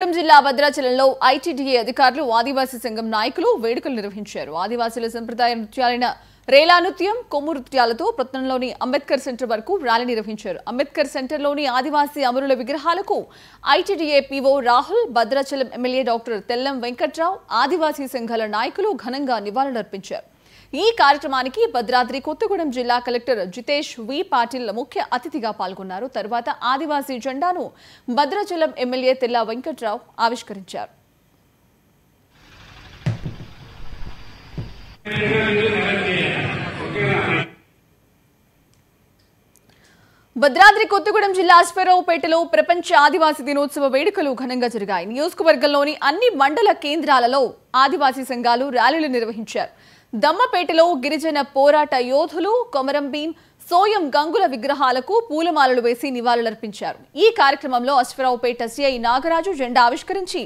జిల్లా భద్రాచలంలో ఐటీడీఏ అధికారులు ఆదివాసీ సంఘం నాయకులు వేడుకలు నిర్వహించారు. ఆదివాసీల సంప్రదాయ నృత్యాలైన రేలా నృత్యం, కొమ్ము నృత్యాలతో పట్టణంలోని అంబేద్కర్ సెంటర్ వరకు ర్యాలీ నిర్వహించారు. అంబేద్కర్ సెంటర్లోని ఆదివాసీ అమరుల విగ్రహాలకు ITDA PO Rahul, Bhadrachalam MLA doctor Tellam Venkatrao, Adivasi సంఘాల నాయకులు ఘనంగా నివాళులర్పించారు. ఈ కార్యక్రమానికి భద్రాద్రి కొత్తగూడెం జిల్లా కలెక్టర్ జితేష్ వి పాటిల్ ముఖ్య అతిథిగా పాల్గొన్నారు. తర్వాత ఆదివాసీ జెండాను భద్రాచలం ఎమ్మెల్యే తెల్లా వెంకట్రావు ఆవిష్కరించారు. భద్రాద్రి కొత్తగూడెం జిల్లా అశ్వారావుపేటలో ప్రపంచ ఆదివాసీ దినోత్సవ వేడుకలు ఘనంగా జరిగాయి. నియోజకవర్గంలోని అన్ని మండల కేంద్రాలలో ఆదివాసీ సంఘాలు ర్యాలీలు నిర్వహించారు. దమ్మపేటలో గిరిజన పోరాట యోధులు కొమరంభీం, సోయం గంగుల విగ్రహాలకు పూలమాలలు వేసి నివాళులర్పించారు. ఈ కార్యక్రమంలో అశ్వారావుపేట సిఐ నాగరాజు జెండా ఆవిష్కరించి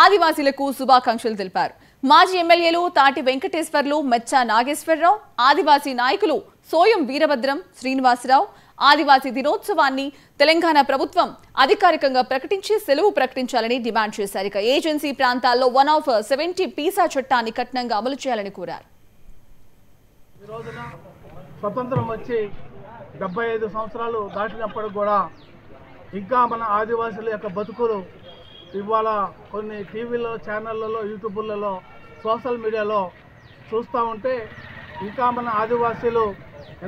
ఆదివాసీలకు శుభాకాంక్షలు తెలిపారు. మాజీ ఎమ్మెల్యేలు తాటి వెంకటేశ్వర్లు, మెచ్చా నాగేశ్వరరావు, ఆదివాసీ నాయకులు సోయం వీరభద్రం, శ్రీనివాసరావు ఆదివాసీ దినోత్సవాన్ని తెలంగాణ ప్రభుత్వం అధికారికంగా ప్రకటించి సెలవు ప్రకటించాలని డిమాండ్ చేశారు. ఇక ఏజెన్సీ ప్రాంతాల్లో 1/70 పీసా చట్టాన్ని కఠినంగా అమలు చేయాలని కోరారు. ఈ రోజున స్వతంత్రం వచ్చి 75 సంవత్సరాలు దాటినప్పటికి కూడా ఇంకా మన ఆదివాసుల యొక్క బతుకులు ఇవాళ కొన్ని టీవీలో, ఛానళ్లలో, యూట్యూబ్లలో, సోషల్ మీడియాలో చూస్తూ ఉంటే ఇంకా మన ఆదివాసీలు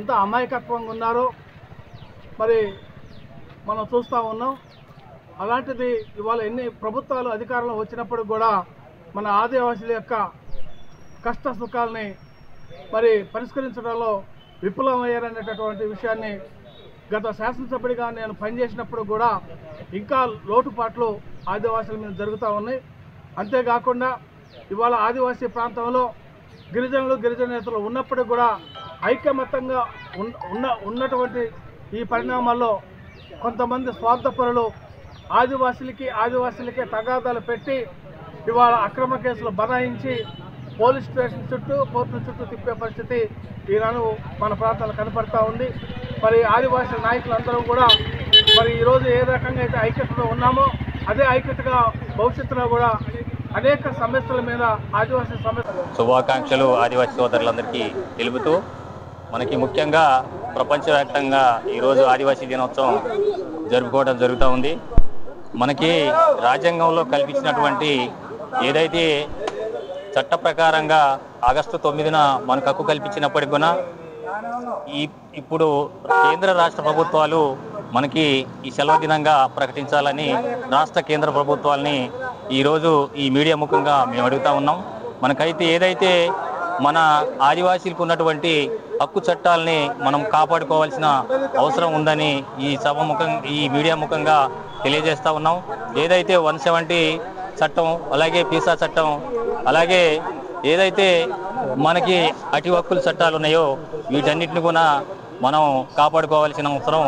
ఎంత అమాయకత్వంగా ఉన్నారో మరి మనం చూస్తూ ఉన్నాం. అలాంటిది ఇవాళ ఎన్ని ప్రభుత్వాలు అధికారంలో వచ్చినప్పుడు కూడా మన ఆదివాసీల యొక్క కష్ట సుఖాలని మరి పరిష్కరించడంలో విఫలమయ్యారనేటటువంటి విషయాన్ని గత శాసనసభ్యుడిగా నేను పనిచేసినప్పుడు కూడా ఇంకా లోటుపాట్లు ఆదివాసుల మీద జరుగుతూ ఉన్నాయి. అంతేకాకుండా ఇవాళ ఆదివాసీ ప్రాంతంలో గిరిజనులు, గిరిజనేతలు ఉన్నప్పటికీ కూడా ఐకమత్యంగా ఉన్నటువంటి ఈ పరిణామాల్లో కొంతమంది స్వార్థపరులు ఆదివాసులకే తగాదాలు పెట్టి ఇవాళ అక్రమ కేసులు బనాయించి పోలీస్ స్టేషన్ చుట్టూ, కోర్టుల చుట్టూ తిప్పే పరిస్థితి ఈనాడు మన ప్రాంతాల్లో కనపడతా ఉంది. మరి ఆదివాసీ నాయకులందరూ కూడా మరి ఈరోజు ఏ రకంగా అయితే ఐక్యతలో ఉన్నామో అదే ఐక్యతగా భవిష్యత్తులో కూడా అనేక సమస్యల మీద ఆదివాసీ సమస్యలు శుభాకాంక్షలు ఆదివాసీ సోదరులందరికీ తెలుపుతూ మనకి ముఖ్యంగా ప్రపంచవ్యాప్తంగా ఈరోజు ఆదివాసీ దినోత్సవం జరుపుకోవడం జరుగుతూ ఉంది. మనకి రాజ్యాంగంలో కల్పించినటువంటి ఏదైతే చట్ట ప్రకారంగా ఆగస్టు 9న మనకు హక్కు కల్పించినప్పటికి కూడా ఇప్పుడు కేంద్ర రాష్ట్ర ప్రభుత్వాలు మనకి ఈ సెలవు దినంగా ప్రకటించాలని రాష్ట్ర కేంద్ర ప్రభుత్వాలని ఈరోజు ఈ మీడియా ముఖంగా మేము అడుగుతా ఉన్నాం. మనకైతే ఏదైతే మన ఆదివాసీలకు ఉన్నటువంటి హక్కు చట్టాలని మనం కాపాడుకోవాల్సిన అవసరం ఉందని ఈ మీడియా ముఖంగా తెలియజేస్తూ ఉన్నాం. ఏదైతే 170 చట్టం, అలాగే పీసా చట్టం, అలాగే ఏదైతే మనకి అతి హక్కుల చట్టాలు ఉన్నాయో వీటన్నిటిని కూడా మనం కాపాడుకోవాల్సిన అవసరం